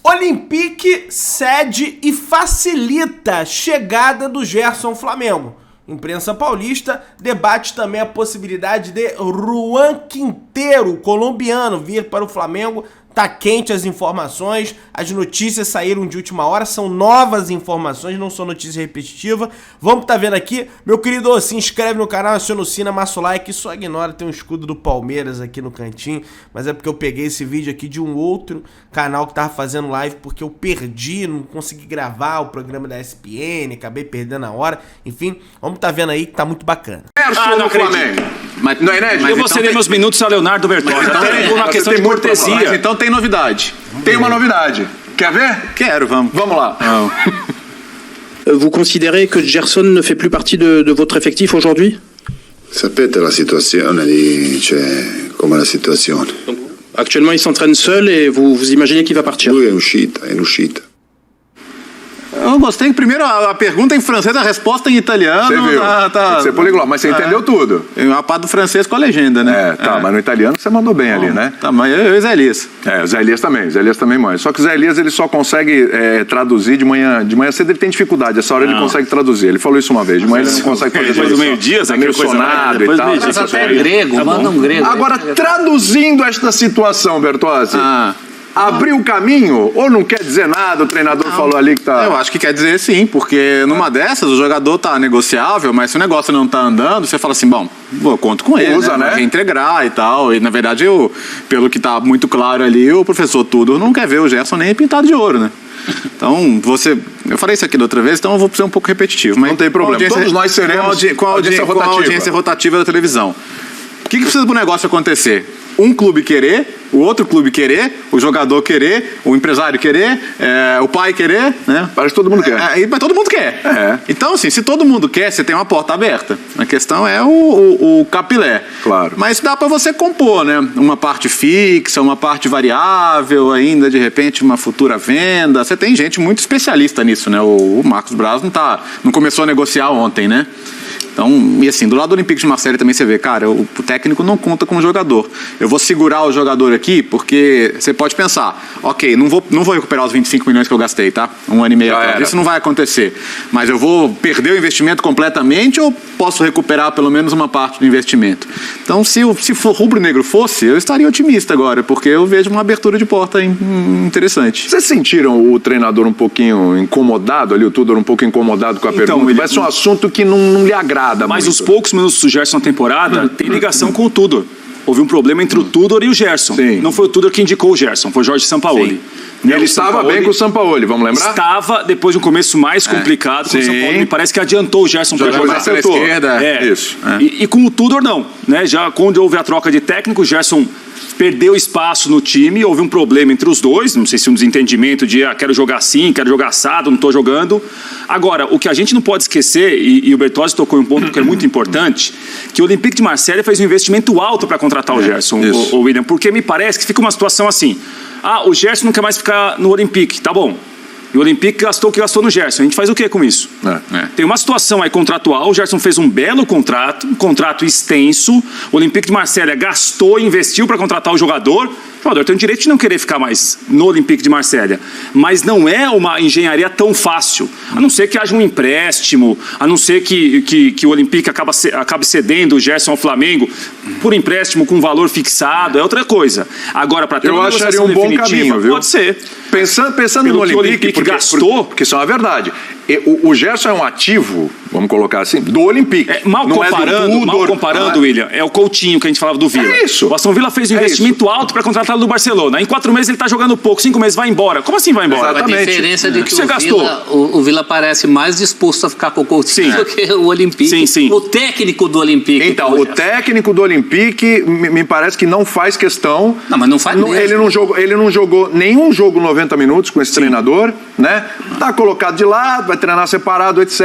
Olympique cede e facilita a chegada do Gerson ao Flamengo. Imprensa paulista debate também a possibilidade de Juan Quintero, colombiano, vir para o Flamengo. Tá quente as informações, as notícias saíram de última hora, são novas informações, não são notícias repetitivas. Vamos tá vendo aqui, meu querido, se inscreve no canal, aciona o sino, amassa o like, só ignora, tem um escudo do Palmeiras aqui no cantinho, mas é porque eu peguei esse vídeo aqui de um outro canal que tava fazendo live, porque eu perdi, não consegui gravar o programa da ESPN, acabei perdendo a hora, enfim, vamos tá vendo aí que tá muito bacana. Não acredito. Mas não é inédito? Eu vou ceder meus minutos a Leonardo Bertozzi. Então, uma questão de cortesia. Mas então tem novidade. Tem uma novidade. Quer ver? Quero, vamos. Vamos lá. Vous considérez que Gerson ne fait plus partie de votre effectif aujourd'hui? Sapete la situazione lì, cioè, come la situazione. Donc, actuellement, il s'entraîne seul et vous imaginez qu'il va partir? Lui è in uscita. Eu gostei que primeiro a pergunta em francês, a resposta em italiano. Você viu? Você poliglota, mas você entendeu tudo. A parte do francês com a legenda, né? Mas no italiano você mandou bem ali, né? Tá, mas eu e o Zé Elias. O Zé Elias também manda. Só que o Zé Elias ele só consegue traduzir de manhã cedo, ele tem dificuldade, essa hora ele consegue traduzir. Ele falou isso uma vez, de manhã ele não consegue fazer. Depois do meio-dia, é meio sonado e tal. Mas até grego, manda um grego. Agora, traduzindo esta situação, Bertozzi, abriu o caminho ou não quer dizer nada? O treinador falou ali que tá... Eu acho que quer dizer sim, porque numa dessas o jogador tá negociável, mas se o negócio não tá andando, você fala assim, bom, eu conto com ele, usa, né? Vai reintegrar e tal. E na verdade, pelo que tá muito claro ali, o professor Tudor não quer ver o Gerson nem pintado de ouro, né? Então, eu falei isso aqui da outra vez, então eu vou ser um pouco repetitivo. Mas não tem problema, todos nós seremos com a audiência rotativa da televisão. O que precisa pro negócio acontecer? Um clube querer, o outro clube querer, o jogador querer, o empresário querer, o pai querer, né? Parece que todo mundo quer. Mas todo mundo quer. Então, assim, se todo mundo quer, você tem uma porta aberta. A questão é o capilé. Claro. Mas dá para você compor, né? Uma parte fixa, uma parte variável, ainda de repente uma futura venda. Você tem gente muito especialista nisso, né? O Marcos Braz não começou a negociar ontem, né? Então, e assim, do lado do Olympique de Marseille também você vê, cara, o técnico não conta com o jogador. Eu vou segurar o jogador aqui porque você pode pensar, ok, não vou recuperar os 25 milhões que eu gastei, tá? 1 ano e meio atrás. Isso não vai acontecer. Mas eu vou perder o investimento completamente ou posso recuperar pelo menos uma parte do investimento? Então, se for rubro-negro fosse, eu estaria otimista agora, porque eu vejo uma abertura de porta interessante. Vocês sentiram o treinador um pouquinho incomodado ali, o Tudor um pouco incomodado com a pergunta? Vai ser um assunto que não lhe agrada. Mas os poucos minutos do Gerson na temporada tem ligação com o Tudor. Houve um problema entre o Tudor e o Gerson. Sim. Não foi o Tudor que indicou o Gerson, foi o Jorge Sampaoli. Ele estava bem com o Sampaoli, vamos lembrar? Estava, depois de um começo mais complicado com o Sampaoli, me parece que adiantou o Gerson para jogar pela esquerda. Isso. E com o Tudor não, né? Já quando houve a troca de técnico, o Gerson perdeu espaço no time, houve um problema entre os dois, não sei se um desentendimento de quero jogar assim, quero jogar assado, não estou jogando. Agora, o que a gente não pode esquecer, e o Bertozzi tocou em um ponto que é muito importante, que o Olympique de Marseille fez um investimento alto para contratar o Gerson, o William, porque me parece que fica uma situação assim, o Gerson não quer mais ficar no Olympique, tá bom. E o Olympique gastou o que gastou no Gerson. A gente faz o que com isso? Tem uma situação aí contratual. O Gerson fez um belo contrato, um contrato extenso. O Olympique de Marseille gastou e investiu para contratar o jogador. O jogador tem o direito de não querer ficar mais no Olympique de Marseille. Mas não é uma engenharia tão fácil. A não ser que haja um empréstimo, a não ser que o Olympique acabe cedendo o Gerson ao Flamengo por empréstimo com valor fixado. É outra coisa. Agora, para ter uma negociação definitiva, pode ser. Pensando no Olympique, porque isso é uma verdade. O Gerson é um ativo, vamos colocar assim, do Olympique. Mal comparando, William, é o Coutinho que a gente falava do Villa. É isso. O Aston Villa fez um investimento alto para contratá-lo do Barcelona. Em 4 meses ele está jogando pouco, 5 meses vai embora. Como assim vai embora? Exatamente. A diferença é de que você gastou? O Villa parece mais disposto a ficar com o Coutinho do que o Olympique. Sim. O técnico do Olympique. Então, o técnico do Olympique me parece que não faz questão. Não, mas não faz mesmo. Ele não jogou nenhum jogo 90 minutos com esse treinador, né? Tá colocado de lado, vai treinar separado, etc.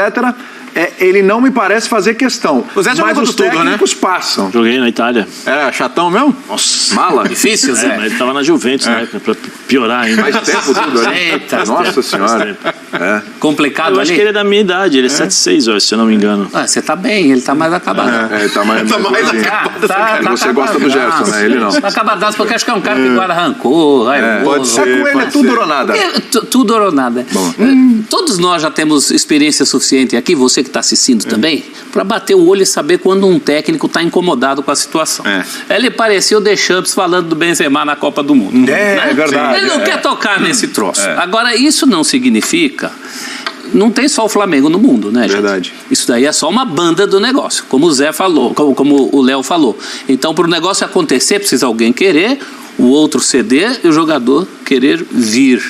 ele não me parece fazer questão. O Zé já mas jogou os tudo, técnicos passam. Joguei na Itália. É, chatão mesmo? Nossa. Mala? Difícil, Zé. Mas ele tava na Juventus, né? Pra piorar ainda. Faz tempo tudo, né? Eita. Nossa senhora. É. Complicado Eu acho ali. que ele é da minha idade, ele é 7'6", se eu não me engano. Ah, você tá bem, ele tá mais acabado. Tá mais gordinho. Você acabadaço. gosta do Gerson, né? Ele não. Tá acabadaço, porque acho que é um cara que guarda rancor, raivoso. Pode ser. Com ele é tudo ou nada. Tudo ou nada. Todos nós já temos experiência suficiente aqui, você que está assistindo também, para bater o olho e saber quando um técnico está incomodado com a situação. Ele parecia o Deschamps falando do Benzema na Copa do Mundo. É verdade. Ele não quer tocar nesse troço. Agora, isso não significa... Não tem só o Flamengo no mundo, né, gente? Verdade. Isso daí é só uma banda do negócio, como o Zé falou, como o Léo falou. Então, para o negócio acontecer, precisa alguém querer, o outro ceder e o jogador querer vir.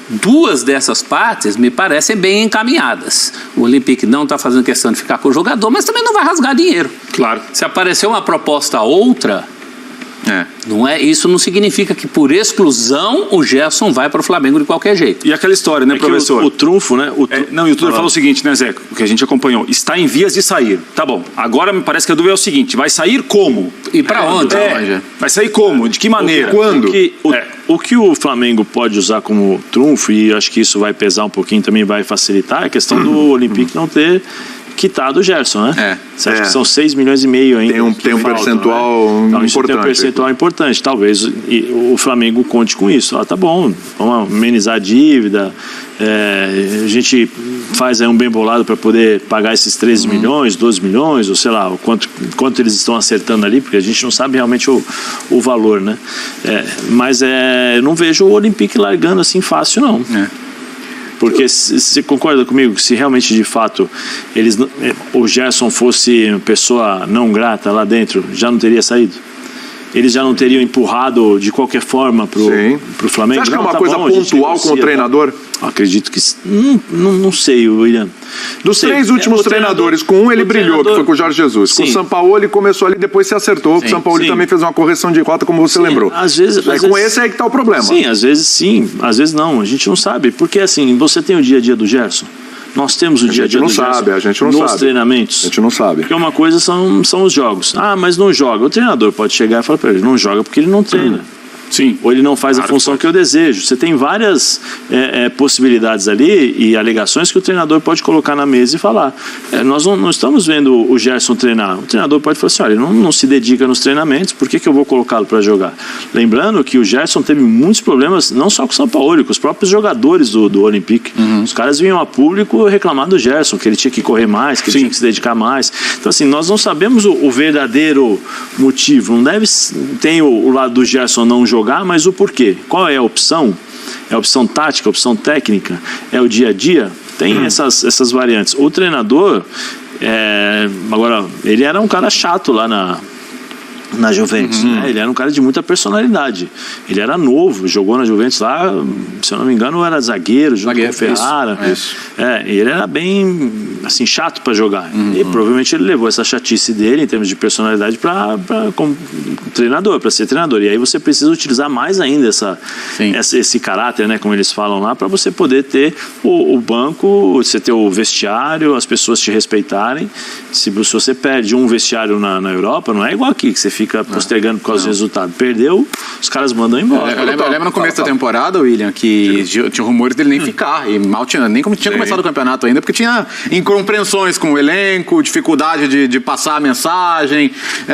Duas dessas partes me parecem bem encaminhadas. O Olympique não está fazendo questão de ficar com o jogador, mas também não vai rasgar dinheiro. Claro. Se aparecer uma proposta outra... Não é, isso não significa que por exclusão o Gerson vai para o Flamengo de qualquer jeito. E aquela história, né, professor? O trunfo, né? Não, e o Tudor falou o seguinte, né, Zé? O que a gente acompanhou. Está em vias de sair. Tá bom. Agora me parece que a dúvida é o seguinte: vai sair como? E para onde? Vai sair como? De que maneira? Quando? O que o Flamengo pode usar como trunfo, e acho que isso vai pesar um pouquinho também, vai facilitar, é a questão do Olympique não ter quitado o Gerson, né? Você acha que são 6,5 milhões ainda? Tem um percentual então, importante. Tem um percentual importante. Talvez o Flamengo conte com isso. Tá bom, vamos amenizar a dívida. A gente faz aí um bem bolado para poder pagar esses 13 milhões, 12 milhões, ou sei lá, o quanto eles estão acertando ali, porque a gente não sabe realmente o valor, né? Mas eu não vejo o Olympique largando assim fácil, não. Porque você concorda comigo que se realmente de fato o Gerson fosse uma pessoa não grata lá dentro, já não teria saído? Eles já não teriam empurrado de qualquer forma pro Flamengo? Você acha que é uma coisa pontual com o treinador? Acredito que... Não sei, William. Dos 3 últimos treinadores, com um ele brilhou, que foi com o Jorge Jesus. Com o Sampaoli começou ali, depois se acertou. O Sampaoli também fez uma correção de rota, como você lembrou. Às vezes, com esse aí que tá o problema. Sim, às vezes não. A gente não sabe. Porque assim, você tem o dia a dia do Gerson. Nós temos o dia a dia do Gerson. A gente não sabe. Nos treinamentos. A gente não sabe. Porque uma coisa são os jogos. Mas não joga. O treinador pode chegar e falar para ele, não joga porque ele não treina. Sim. Ou ele não faz a função que eu desejo. Você tem várias possibilidades ali e alegações que o treinador pode colocar na mesa e falar. Nós não estamos vendo o Gerson treinar. O treinador pode falar assim, olha, ele não se dedica nos treinamentos, por que eu vou colocá-lo para jogar? Lembrando que o Gerson teve muitos problemas, não só com o São Paulo, com os próprios jogadores do Olympique. Os caras vinham a público reclamar do Gerson, que ele tinha que correr mais, que ele tinha que se dedicar mais. Então assim, nós não sabemos o verdadeiro motivo. Não deve... Tem o lado do Gerson não jogar, mas o porquê? Qual é a opção? É a opção tática, a opção técnica? É o dia a dia? Tem essas variantes. O treinador, agora, ele era um cara chato lá na Juventus, né? Ele era um cara de muita personalidade. Ele era novo, jogou na Juventus lá, se eu não me engano, era zagueiro, jogou com o Ferrara. Isso. Ele era bem assim, chato para jogar. E provavelmente ele levou essa chatice dele em termos de personalidade como treinador, para ser treinador. E aí você precisa utilizar mais ainda esse caráter, né, como eles falam lá, para você poder ter o banco, você ter o vestiário, as pessoas te respeitarem. Se você perde um vestiário na Europa, não é igual aqui, que você fica postergando por causa do resultado. Perdeu, os caras mandam embora. Eu lembro no começo da temporada, William, que tinha rumores dele nem ficar. E mal tinha começado o campeonato ainda, porque tinha incompreensões com o elenco, dificuldade de passar a mensagem.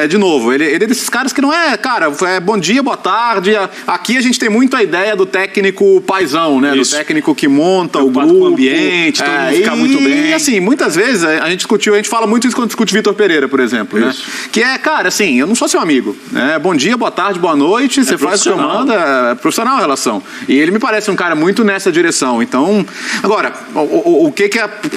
De novo, ele é desses caras que não é, cara, bom dia, boa tarde. Aqui a gente tem muito a ideia do técnico paizão, né? Isso. Do técnico que monta o grupo, com o ambiente, todo mundo ficar muito bem. E assim, muitas vezes a gente fala muito isso quando discute Vitor Pereira, por exemplo, né? Que cara, assim, eu não sou seu amigo, né? Bom dia, boa tarde, boa noite, você faz o que eu mando, é profissional a relação. E ele me parece um cara muito nessa direção. Então, agora, o que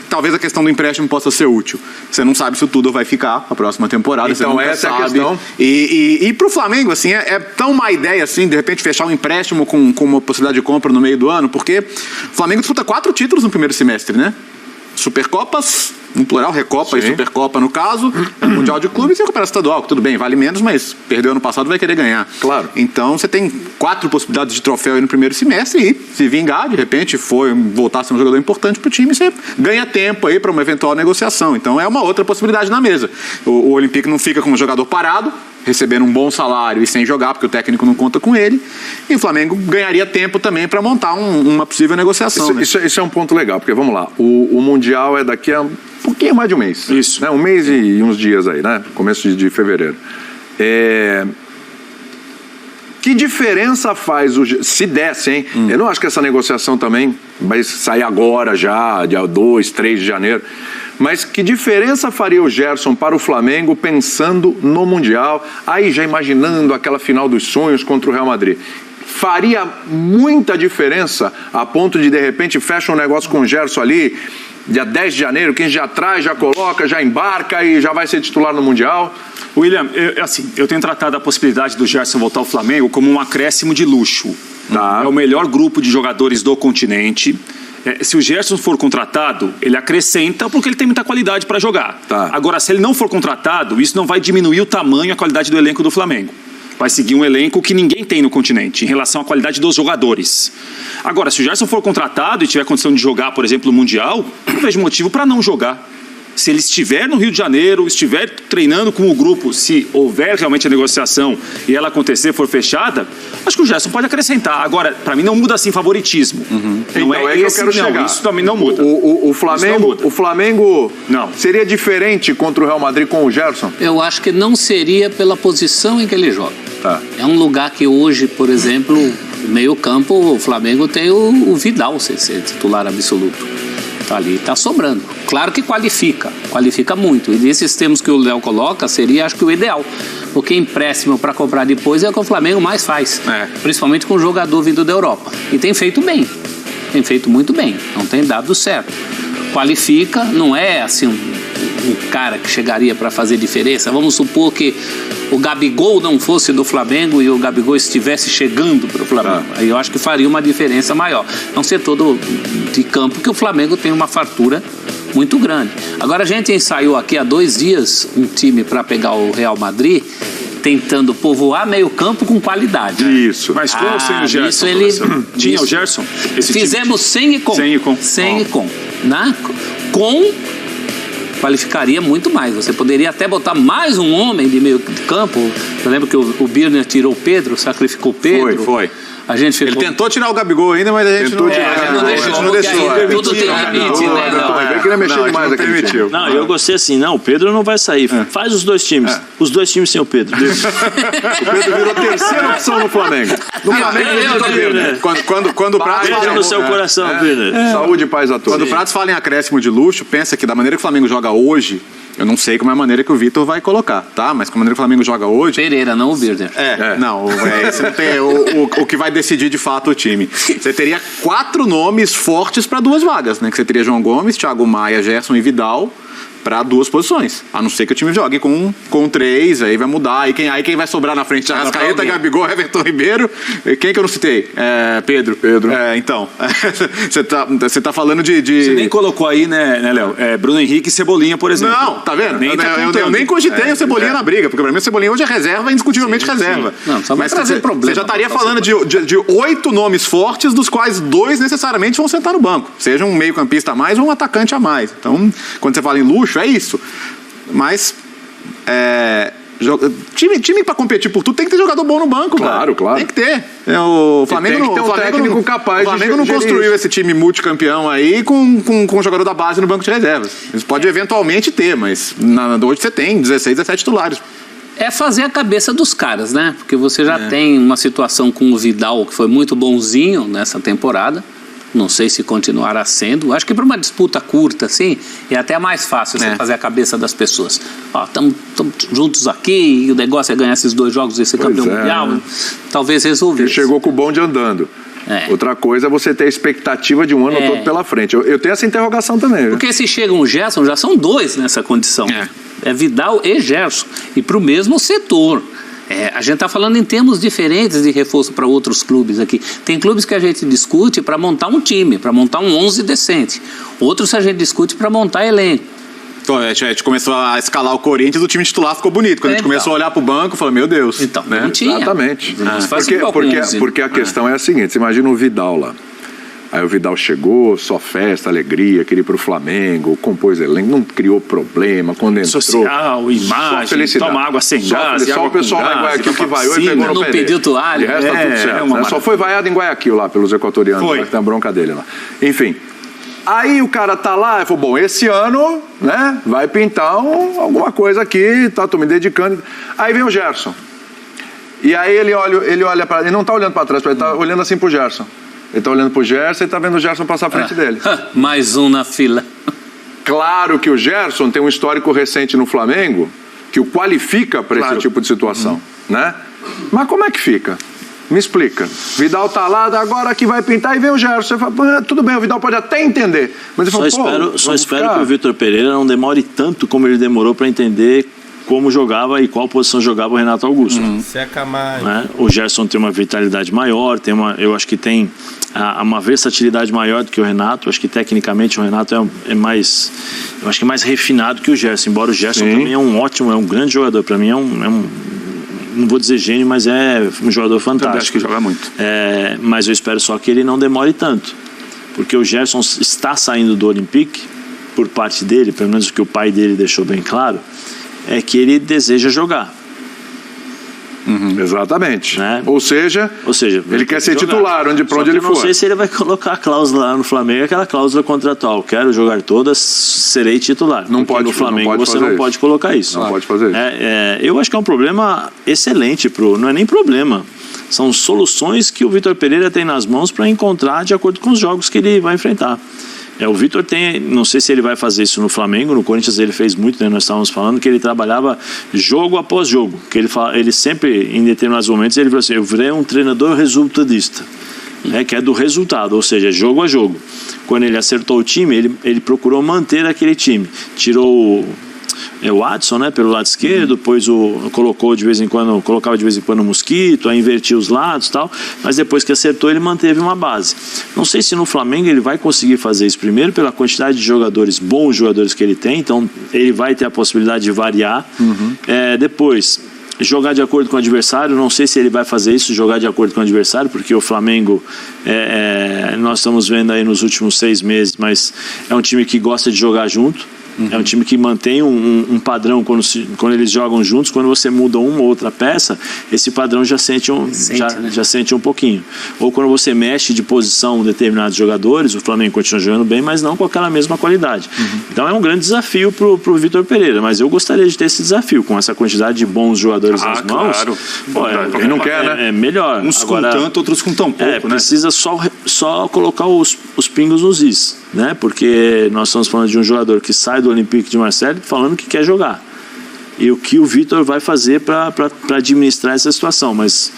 talvez a questão do empréstimo possa ser útil? Você não sabe se o Tudor vai ficar a próxima temporada, então essa é a questão. E pro Flamengo, assim, é tão má ideia, assim, de repente fechar um empréstimo com uma possibilidade de compra no meio do ano, porque o Flamengo disputa 4 títulos no primeiro semestre, né? Supercopas, no plural, Recopa e Supercopa no caso, Mundial de Clubes e Campeonato Estadual, que tudo bem, vale menos, mas perdeu ano passado, vai querer ganhar. Claro. Então você tem 4 possibilidades de troféu aí no primeiro semestre e se vingar, de repente, voltar a ser um jogador importante pro time, você ganha tempo aí para uma eventual negociação. Então é uma outra possibilidade na mesa. O Olympique não fica com um jogador parado, recebendo um bom salário e sem jogar, porque o técnico não conta com ele, e o Flamengo ganharia tempo também para montar uma possível negociação. Isso é um ponto legal, porque vamos lá, o Mundial é daqui a um pouquinho mais de um mês. Isso. Né? Um mês e uns dias aí, né? Começo de fevereiro. Que diferença faz se desse, hein? Eu não acho que essa negociação também vai sair agora já, dia 2, 3 de janeiro. Mas que diferença faria o Gerson para o Flamengo pensando no Mundial, aí já imaginando aquela final dos sonhos contra o Real Madrid? Faria muita diferença a ponto de repente, fecha um negócio com o Gerson ali, dia 10 de janeiro, quem já traz, já coloca, já embarca e já vai ser titular no Mundial? William, eu tenho tratado a possibilidade do Gerson voltar ao Flamengo como um acréscimo de luxo. Tá. É o melhor grupo de jogadores do continente. Se o Gerson for contratado, ele acrescenta porque ele tem muita qualidade para jogar. Tá. Agora, se ele não for contratado, isso não vai diminuir o tamanho e a qualidade do elenco do Flamengo. Vai seguir um elenco que ninguém tem no continente em relação à qualidade dos jogadores. Agora, se o Gerson for contratado e tiver condição de jogar, por exemplo, no Mundial, não vejo motivo para não jogar. Se ele estiver no Rio de Janeiro, estiver treinando com o grupo, se houver realmente a negociação e ela acontecer, for fechada, acho que o Gerson pode acrescentar. Agora, para mim não muda assim favoritismo. Não Então é que eu quero chegar. Isso também não muda. O Flamengo Não. seria diferente contra o Real Madrid com o Gerson? Eu acho que não seria pela posição em que ele joga. Tá. É um lugar que hoje, por exemplo, meio campo, o Flamengo tem o Vidal ser titular absoluto. Tá ali, tá sobrando. Claro que qualifica muito. E nesses termos que o Léo coloca, seria, acho que o ideal. Porque empréstimo para comprar depois é o que o Flamengo mais faz. Principalmente com o jogador vindo da Europa. E tem feito bem. Tem feito muito bem. Não tem dado certo. Qualifica, não é assim um cara que chegaria para fazer diferença. Vamos supor que o Gabigol não fosse do Flamengo e o Gabigol estivesse chegando para o Flamengo. Aí eu acho que faria uma diferença maior. É um setor de campo que o Flamengo tem uma fartura muito grande. Agora a gente ensaiou aqui há 2 dias um time para pegar o Real Madrid, tentando povoar meio campo com qualidade. Isso. Mas com ou sem o Gerson? Isso ele... Tinha o Gerson? Fizemos sem e com. Sem e com. Sem e com. Com... qualificaria muito mais. Você poderia até botar mais um homem de meio campo. Eu lembro que o Birner tirou o Pedro, sacrificou o Pedro. Foi. A gente ficou... Ele tentou tirar o Gabigol ainda, mas a gente não deixou. Tudo tem limite, né? Eu queria mexer mais aqui. Permitiu. Não, eu gostei assim, não, o Pedro não vai sair. Faz os 2 times. Os 2 times sem o Pedro. O Pedro virou terceira opção no Flamengo. No Flamengo ele virou Pedro. Quando o Pratos Beijo no seu coração, Pedro. Saúde e paz a todos. Quando o Pratos fala em acréscimo de luxo, pensa que da maneira que o Flamengo joga hoje, eu não sei como é a maneira que o Vitor vai colocar, tá? Mas com a maneira que o Flamengo joga hoje... Pereira, não o Birner. Não, esse não tem o que vai decidir de fato o time. Você teria 4 nomes fortes para 2 vagas, né? Que você teria João Gomes, Thiago Maia, Gerson e Vidal para 2 posições. A não ser que o time jogue com 3, aí vai mudar. Aí quem vai sobrar na frente? Arrascaeta, Gabigol, Everton Ribeiro. Quem que eu não citei? Pedro. Então, você tá falando de... Você nem colocou aí, né, Léo? Bruno Henrique e Cebolinha, por exemplo. Não, tá vendo? Eu nem cogitei o Cebolinha na briga, porque pra mim o Cebolinha hoje é reserva, indiscutivelmente reserva. Não, só vai trazer problema. Você já estaria falando de 8 nomes fortes, dos quais 2 necessariamente vão sentar no banco. Seja um meio-campista a mais ou um atacante a mais. Então, quando você fala em luxo, é isso. Mas time para competir por tudo tem que ter jogador bom no banco. Claro. Tem que ter. O Flamengo tem que ter um técnico capaz de O Flamengo não construiu esse time multicampeão aí com jogador da base no banco de reservas. Eles podem eventualmente ter, mas hoje você tem 16, 17 titulares. É fazer a cabeça dos caras, né? Porque você já tem uma situação com o Vidal que foi muito bonzinho nessa temporada. Não sei se continuará sendo. Acho que para uma disputa curta, assim, é até mais fácil você fazer a cabeça das pessoas. Estamos juntos aqui, e o negócio é ganhar esses 2 jogos e ser campeão mundial. Talvez resolver. Ele chegou com o bonde andando. Outra coisa é você ter a expectativa de um ano todo pela frente. Eu tenho essa interrogação também. Porque se chega um Gerson, já são 2 nessa condição. É Vidal e Gerson. E para o mesmo setor. A gente está falando em termos diferentes de reforço para outros clubes aqui. Tem clubes que a gente discute para montar um time, para montar um 11 decente. Outros a gente discute para montar elenco. Então, a gente começou a escalar o Corinthians, o time titular ficou bonito. Quando a gente começou a olhar pro banco, falou, meu Deus. Então, né? não tinha. Exatamente. Porque Porque a questão é a seguinte, você imagina o Vidal lá. Aí o Vidal chegou, só festa, alegria, queria ir pro Flamengo, compôs elenco, não criou problema, quando entrou... Social, imagem, toma água sem gás, só o pessoal lá em Guayaquil que vaiou e pegou no não pé pediu dele. toalha. De resto tá tudo certo, né? Só foi vaiado em Guayaquil lá, pelos equatorianos, lá, que tem a bronca dele lá. Enfim... Aí o cara tá lá e falou, bom, esse ano, né, vai pintar alguma coisa aqui, tá, tô me dedicando. Aí vem o Gerson. E aí ele olha para, ele não tá olhando para trás, ele tá olhando assim pro Gerson. Ele tá olhando pro Gerson e tá vendo o Gerson passar à frente dele. Mais um na fila. Claro que o Gerson tem um histórico recente no Flamengo que o qualifica para esse tipo de situação, né? Mas como é que fica? Me explica. Vidal tá lá, agora que vai pintar e vem o Gerson. Você fala, tudo bem, o Vidal pode até entender. Mas ele só espero que o Vitor Pereira não demore tanto como ele demorou para entender como jogava e qual posição jogava o Renato Augusto. Seca mais. Né? O Gerson tem uma vitalidade maior, eu acho que tem uma versatilidade maior do que o Renato. Eu acho que tecnicamente o Renato é mais, eu acho que é mais refinado que o Gerson. Embora o Gerson também é um grande jogador. Para mim não vou dizer gênio, mas é um jogador fantástico. Eu acho que joga muito. Mas eu espero só que ele não demore tanto. Porque o Gerson está saindo do Olympique, por parte dele, pelo menos o que o pai dele deixou bem claro, é que ele deseja jogar. Exatamente. Né? Ou seja, ele quer ser titular para onde ele for. Eu não sei se ele vai colocar a cláusula lá no Flamengo, aquela cláusula contratual. Quero jogar todas, serei titular. Não pode, no Flamengo não pode você não pode colocar isso. Não pode fazer isso. Eu acho que é um problema excelente, não é nem problema. São soluções que o Vitor Pereira tem nas mãos para encontrar de acordo com os jogos que ele vai enfrentar. O Vitor tem, não sei se ele vai fazer isso no Flamengo, no Corinthians ele fez muito, né? Nós estávamos falando que ele trabalhava jogo após jogo, que ele sempre, em determinados momentos, ele falou assim, eu virei um treinador resultadista, né? Que é do resultado, ou seja, jogo a jogo. Quando ele acertou o time, ele procurou manter aquele time, tirou o Adson, né, pelo lado esquerdo, depois colocava de vez em quando o Mosquito, aí invertia os lados e tal, mas depois que acertou ele manteve uma base. Não sei se no Flamengo ele vai conseguir fazer isso, primeiro pela quantidade de jogadores, bons jogadores que ele tem, então ele vai ter a possibilidade de variar. Depois jogar de acordo com o adversário, não sei se ele vai fazer isso, jogar de acordo com o adversário, porque o Flamengo, nós estamos vendo aí nos últimos 6 meses, mas é um time que gosta de jogar junto. É um time que mantém um padrão quando eles jogam juntos. Quando você muda uma ou outra peça, esse padrão já sente um pouquinho. Ou quando você mexe de posição determinados jogadores, o Flamengo continua jogando bem, mas não com aquela mesma qualidade. Então é um grande desafio pro Vitor Pereira, mas eu gostaria de ter esse desafio com essa quantidade de bons jogadores nas mãos. Claro. Quem não quer, né? É melhor. Uns agora, com tanto, outros com tão pouco, né? Precisa só colocar os pingos nos is, né? Porque nós estamos falando de um jogador que sai do Olympique de Marseille falando que quer jogar. E o que o Vitor vai fazer para administrar essa situação. Mas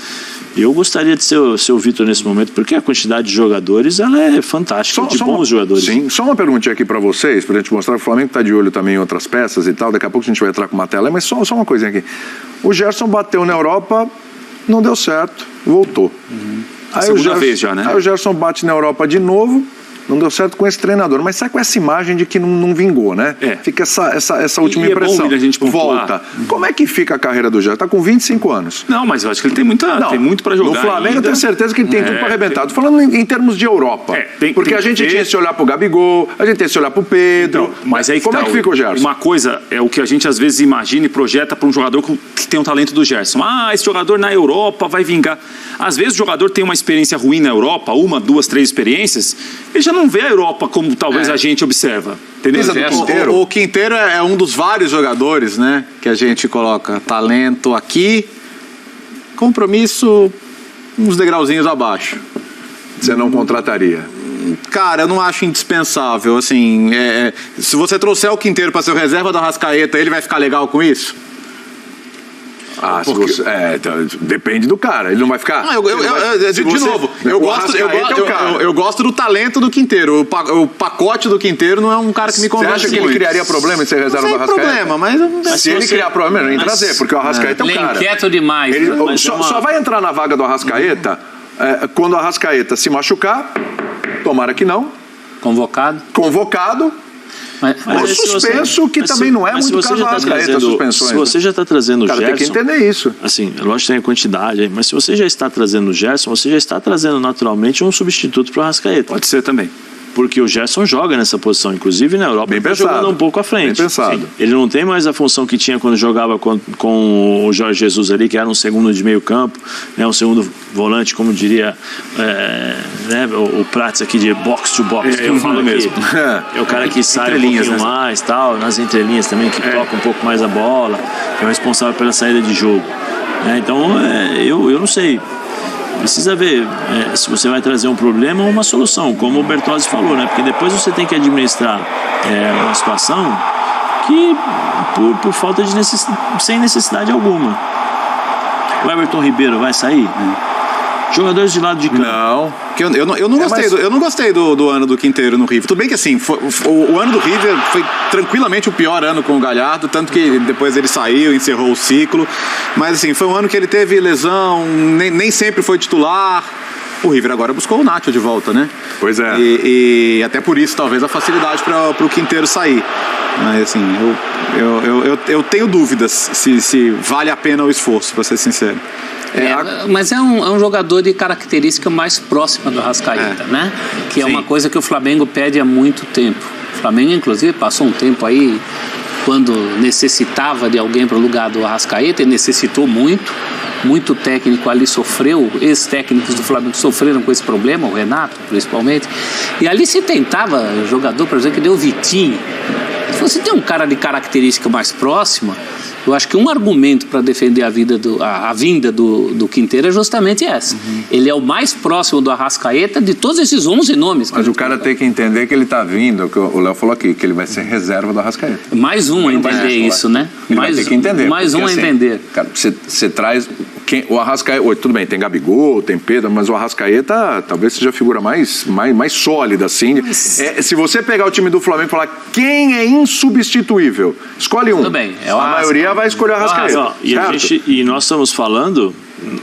eu gostaria de ser o Vitor nesse momento, porque a quantidade de jogadores ela é fantástica, bons jogadores. Sim, só uma perguntinha aqui para vocês, para a gente mostrar que o Flamengo está de olho também em outras peças e tal. Daqui a pouco a gente vai entrar com uma tela, mas só uma coisinha aqui. O Gerson bateu na Europa, não deu certo, voltou. Aí segunda vez já, né? Aí o Gerson bate na Europa de novo, não deu certo com esse treinador, mas sai com essa imagem de que não vingou, né? Fica essa última impressão. É bom a gente volta. Como é que fica a carreira do Gerson? Tá com 25 anos. Não, mas eu acho que ele tem muito para jogar. No Flamengo ainda. eu tenho certeza que ele tem tudo para arrebentar. Tô falando em termos de Europa. Porque a gente tinha que se olhar pro Gabigol, a gente tem que se olhar pro Pedro. Então, mas aí como é que fica o Gerson? Uma coisa é o que a gente às vezes imagina e projeta para um jogador que tem o talento do Gerson. Esse jogador na Europa vai vingar. Às vezes o jogador tem uma experiência ruim na Europa, 1, 2, 3 experiências, ele já não vê a Europa como talvez a gente observa. Entendeu? O Quinteiro é um dos vários jogadores, né, que a gente coloca talento aqui, compromisso uns degrauzinhos abaixo. Você não contrataria? Cara, eu não acho indispensável. Assim, se você trouxer o Quinteiro para ser o reserva da Arrascaeta, ele vai ficar legal com isso? Depende do cara. Ele não vai ficar. Eu gosto do talento do Quinteiro. O pacote do Quinteiro não é um cara que me convence. Você acha que ele criaria problema em ser reserva do Arrascaeta? Problema, mas se ele criar problema, ele nem trazer, porque o Arrascaeta é um cara. Ele é inquieto demais. Ele só vai entrar na vaga do Arrascaeta quando o Arrascaeta se machucar, tomara que não. Convocado. Mas suspenso, que também não é muito caso do Arrascaeta, suspensões. Se você já está trazendo o Gerson... tem que entender isso. Assim, lógico que tem a quantidade aí, mas se você já está trazendo o Gerson, você já está trazendo naturalmente um substituto para o Arrascaeta. Pode ser também. Porque o Gerson joga nessa posição, inclusive na Europa, bem está pensado, jogando um pouco à frente. Bem pensado. Sim. Ele não tem mais a função que tinha quando jogava com o Jorge Jesus ali, que era um segundo de meio campo, né, um segundo volante, como diria o Prats aqui de box to box. Eu falo mesmo. É o cara que sai um pouquinho mais, tal, nas entrelinhas também, que toca um pouco mais a bola, que é o responsável pela saída de jogo. Então, eu não sei. Precisa ver se você vai trazer um problema ou uma solução, como o Bertozzi falou, né? Porque depois você tem que administrar uma situação que por falta de sem necessidade alguma. O Everton Ribeiro vai sair? Jogadores de lado de campo. Não. Eu não gostei do ano do Quinteiro no River. Tudo bem que assim, o ano do River foi tranquilamente o pior ano com o Galhardo, tanto que depois ele saiu, encerrou o ciclo. Mas assim, foi um ano que ele teve lesão, nem sempre foi titular. O River agora buscou o Nacho de volta, né? Pois é. E até por isso, talvez, a facilidade para o Quinteiro sair. Mas assim, eu tenho dúvidas se vale a pena o esforço, para ser sincero. Mas é um jogador de característica mais próxima do Arrascaeta, né? Que é uma coisa que o Flamengo pede há muito tempo. O Flamengo, inclusive, passou um tempo aí quando necessitava de alguém para o lugar do Arrascaeta, e necessitou muito técnico ali sofreu, ex-técnicos do Flamengo sofreram com esse problema, o Renato principalmente, e ali se tentava jogador, por exemplo, que deu o Vitinho. Se você tem um cara de característica mais próxima, eu acho que um argumento para defender a vinda do Quinteiro é justamente essa. Ele é o mais próximo do Arrascaeta de todos esses 11 nomes. Mas o cara tem que entender que ele está vindo, que o Léo falou aqui, que ele vai ser reserva do Arrascaeta. Mais um a entender isso, né? Ele vai ter que entender. Mais um a entender. Cara, você traz... o Arrascaeta... Tudo bem, tem Gabigol, tem Pedro, mas o Arrascaeta talvez seja a figura mais sólida, assim. Se você pegar o time do Flamengo e falar quem é insubstituível, escolhe um. Tudo bem. A maioria vai escolher o Arrascaeta. E nós estamos falando,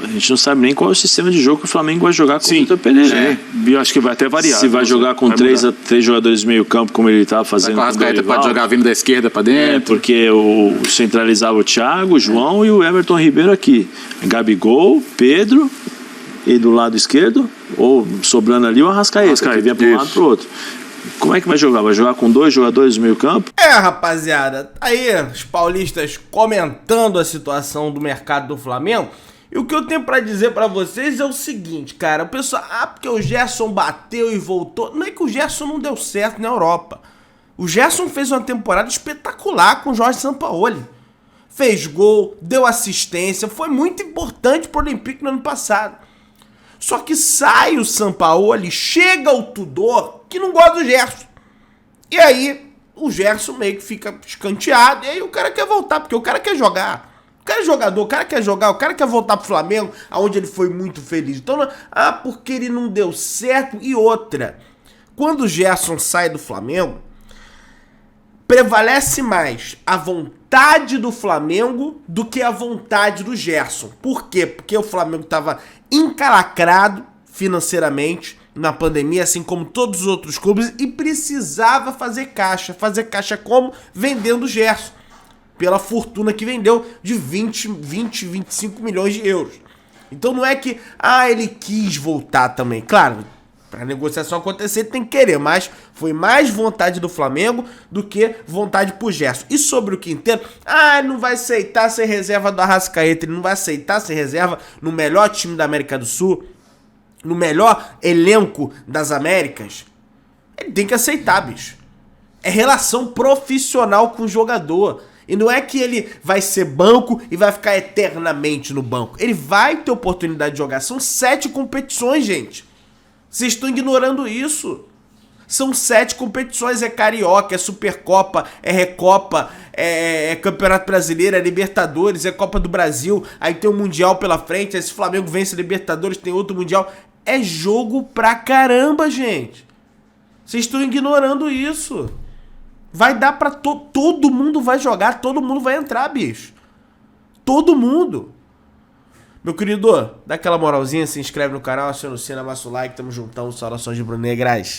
a gente não sabe nem qual é o sistema de jogo que o Flamengo vai jogar com o Vitor Pereira. Eu acho que vai até variar. Se vai jogar com três jogadores de meio campo, como ele estava fazendo. O Arrascaeta pode jogar vindo da esquerda para dentro. Porque centralizava o Thiago, o João e o Everton Ribeiro aqui. Gabigol, Pedro, e do lado esquerdo, ou sobrando ali o Arrascaeta, que vinha para um lado para o outro. Como é que vai jogar? Vai jogar com 2 jogadores no meio campo? Rapaziada, aí os paulistas comentando a situação do mercado do Flamengo. E o que eu tenho pra dizer pra vocês é o seguinte, cara. O pessoal, porque o Gerson bateu e voltou. Não é que o Gerson não deu certo na Europa. O Gerson fez uma temporada espetacular com o Jorge Sampaoli. Fez gol, deu assistência, foi muito importante pro Olympique no ano passado. Só que sai o Sampaoli, chega o Tudor, que não gosta do Gerson. E aí o Gerson meio que fica escanteado, e aí o cara quer voltar, porque o cara quer jogar. O cara é jogador, o cara quer jogar, o cara quer voltar pro Flamengo, onde ele foi muito feliz. Então, porque ele não deu certo. E outra, quando o Gerson sai do Flamengo, prevalece mais a vontade do Flamengo do que a vontade do Gerson. Por quê? Porque o Flamengo estava encalacrado financeiramente na pandemia, assim como todos os outros clubes, e precisava fazer caixa. Fazer caixa como? Vendendo o Gerson. Pela fortuna que vendeu de 25 milhões de euros. Então não é que, ele quis voltar também. Claro, para a negociação acontecer tem que querer, mas foi mais vontade do Flamengo do que vontade pro Gerson. E sobre o Quinteiro, ele não vai aceitar ser reserva do Arrascaeta, ele não vai aceitar ser reserva no melhor time da América do Sul, no melhor elenco das Américas. Ele tem que aceitar, bicho. É relação profissional com o jogador. E não é que ele vai ser banco e vai ficar eternamente no banco. Ele vai ter oportunidade de jogar. São 7 competições, gente. Vocês estão ignorando isso. São 7 competições, é Carioca, é Supercopa, é Recopa, é Campeonato Brasileiro, é Libertadores, é Copa do Brasil, aí tem o Mundial pela frente, aí se o Flamengo vence a Libertadores, tem outro Mundial. É jogo pra caramba, gente. Vocês estão ignorando isso. Vai dar pra... Todo mundo vai jogar, todo mundo vai entrar, bicho. Todo mundo. Meu querido, dá aquela moralzinha, se inscreve no canal, aciona o sino, amassa o like, tamo juntão, saudações de Brunegras.